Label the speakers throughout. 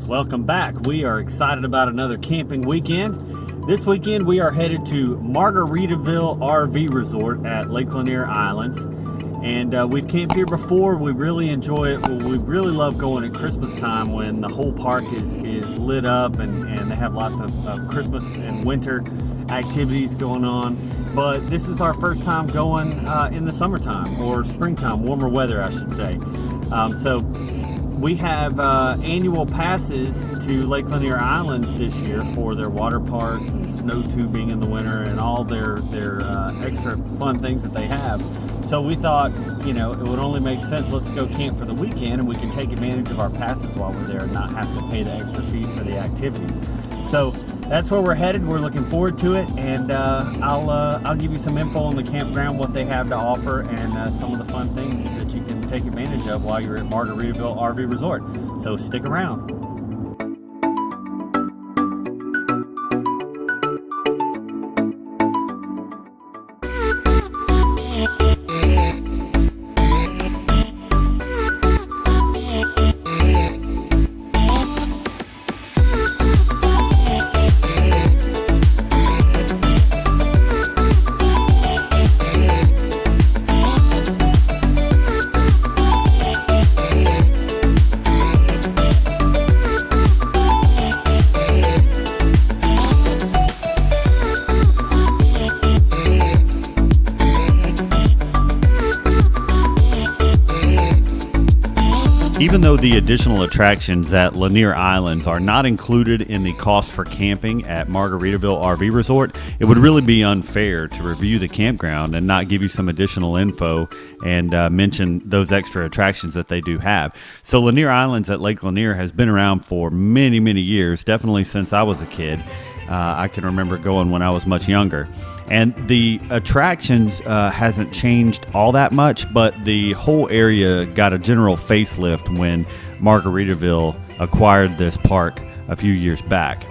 Speaker 1: Welcome back. We are excited about another camping weekend. This weekend we are headed to Margaritaville RV Resort at Lake Lanier Islands. And we've camped here before. We really enjoy it. We really love going at Christmas time when the whole park is lit up and they have lots of Christmas and winter activities going on. But this is our first time going in the summertime or springtime, warmer weather I should say. So we have annual passes to Lake Lanier Islands this year for their water parks and snow tubing in the winter and all their extra fun things that they have. So we thought, you know, it would only make sense, let's go camp for the weekend and we can take advantage of our passes while we're there and not have to pay the extra fees for the activities. So that's where we're headed. We're looking forward to it, and I'll give you some info on the campground, what they have to offer, and some of the fun things that you can take advantage of while you're at Margaritaville RV Resort. So stick around. Even though the additional attractions at Lanier Islands are not included in the cost for camping at Margaritaville RV Resort, it would really be unfair to review the campground and not give you some additional info and mention those extra attractions that they do have. So Lanier Islands at Lake Lanier has been around for many, many years, definitely since I was a kid. I can remember going when I was much younger. And the attractions hasn't changed all that much, but the whole area got a general facelift when Margaritaville acquired this park a few years back.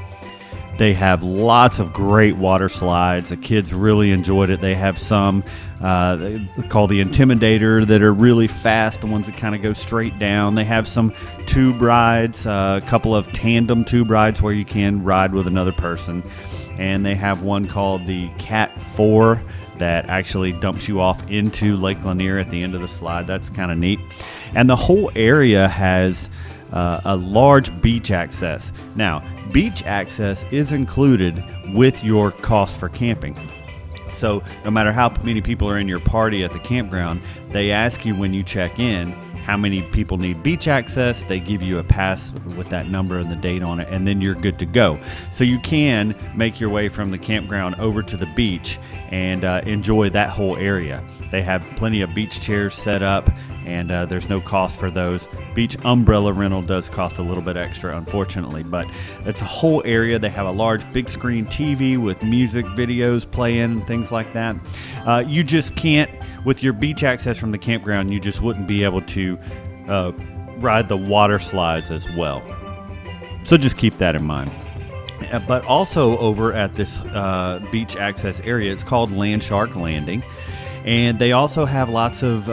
Speaker 1: They have lots of great water slides. The kids really enjoyed it. They have some called the Intimidator that are really fast, the ones that kind of go straight down. They have some tube rides, a couple of tandem tube rides where you can ride with another person. And they have one called the CAT4 that actually dumps you off into Lake Lanier at the end of the slide. That's kind of neat. And the whole area has a large beach access. Now, beach access is included with your cost for camping. So no matter how many people are in your party at the campground, they ask you when you check in how many people need beach access. They give you a pass with that number and the date on it, and then you're good to go. So you can make your way from the campground over to the beach and enjoy that whole area. They have plenty of beach chairs set up, and there's no cost for those. Beach umbrella rental does cost a little bit extra, unfortunately, but it's a whole area. They have a large big screen TV with music videos playing and things like that. You just can't, with your beach access from the campground, you just wouldn't be able to ride the water slides as well. So just keep that in mind. But also over at this beach access area, it's called Land Shark Landing. And they also have lots of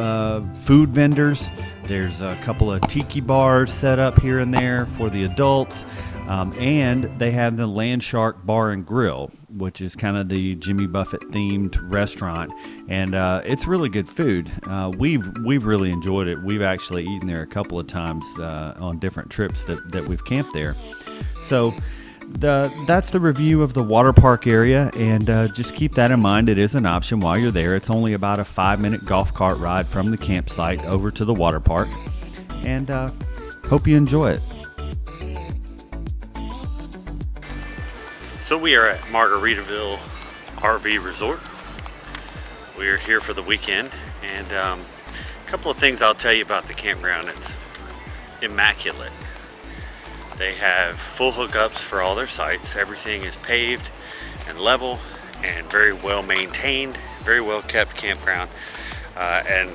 Speaker 1: food vendors. There's a couple of tiki bars set up here and there for the adults. And they have the Land Shark Bar and Grill, which is kind of the Jimmy Buffett themed restaurant. And it's really good food. We've really enjoyed it. We've actually eaten there a couple of times on different trips that we've camped there. So that's the review of the water park area, and just keep that in mind. It is an option while you're there. It's only about a 5-minute golf cart ride from the campsite over to the water park, and hope you enjoy it. So we are at Margaritaville RV Resort. We are here for the weekend, and a couple of things I'll tell you about the campground. It's immaculate. They have full hookups for all their sites. Everything is paved and level and very well maintained, very well kept campground. And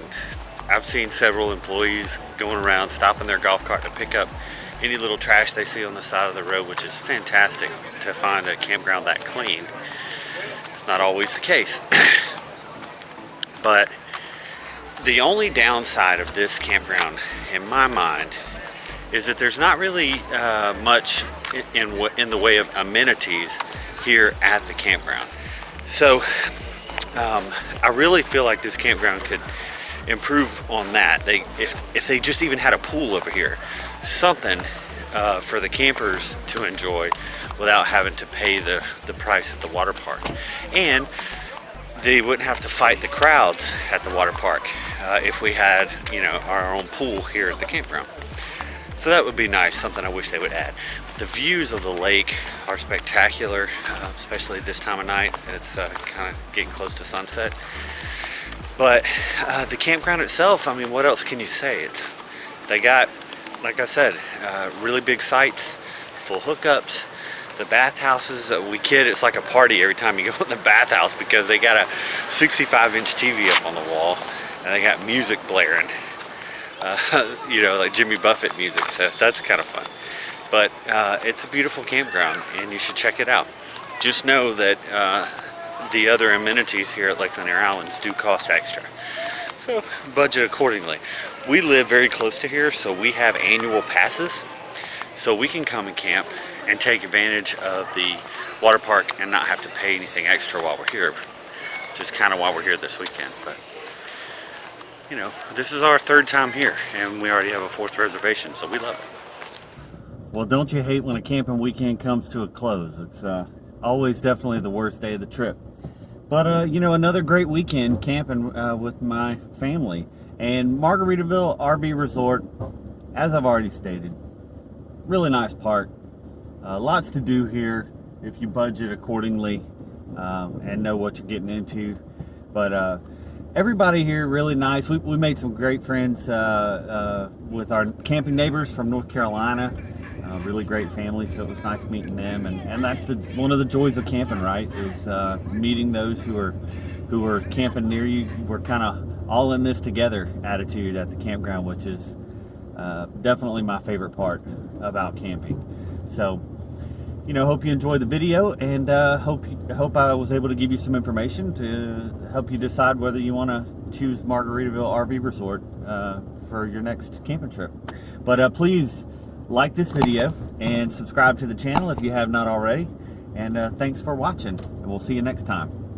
Speaker 1: I've seen several employees going around stopping their golf cart to pick up any little trash they see on the side of the road, which is fantastic to find a campground that clean. It's not always the case. But the only downside of this campground, in my mind,
Speaker 2: is that there's not really much in the way of amenities here at the campground. So I really feel like this campground could improve on that. If they just even had a pool over here, something for the campers to enjoy without having to pay the price at the water park. And they wouldn't have to fight the crowds at the water park if we had, you know, our own pool here at the campground. So that would be nice, something I wish they would add. The views of the lake are spectacular, especially this time of night. It's kind of getting close to sunset. But the campground itself, I mean, what else can you say? They got, like I said, really big sites, full hookups. The bathhouses, we kid, it's like a party every time you go in the bathhouse because they got a 65-inch TV up on the wall and they got music blaring, you know, like Jimmy Buffett music, so that's kind of fun. But it's a beautiful campground and you should check it out. Just know that the other amenities here at Lake Lanier Islands do cost extra, so budget accordingly. We live very close to here, so we have annual passes, so we can come and camp and take advantage of the water park and not have to pay anything extra while we're here, which is kind of why we're here this weekend. But you know, this is our third time here and we already have a 4th reservation, so we love it.
Speaker 1: Well, don't you hate when a camping weekend comes to a close? It's always definitely the worst day of the trip. But you know, another great weekend camping with my family. And Margaritaville RV Resort, as I've already stated, really nice park. Lots to do here if you budget accordingly and know what you're getting into. But everybody here really nice. We made some great friends with our camping neighbors from North Carolina. Really great family, so it was nice meeting them. And that's one of the joys of camping, right? Is meeting those who are camping near you. We're kind of all in this together attitude at the campground, which is definitely my favorite part about camping. So, you know, hope you enjoyed the video, and hope I was able to give you some information to help you decide whether you want to choose Margaritaville RV Resort for your next camping trip. But please like this video and subscribe to the channel if you have not already. And thanks for watching, and we'll see you next time.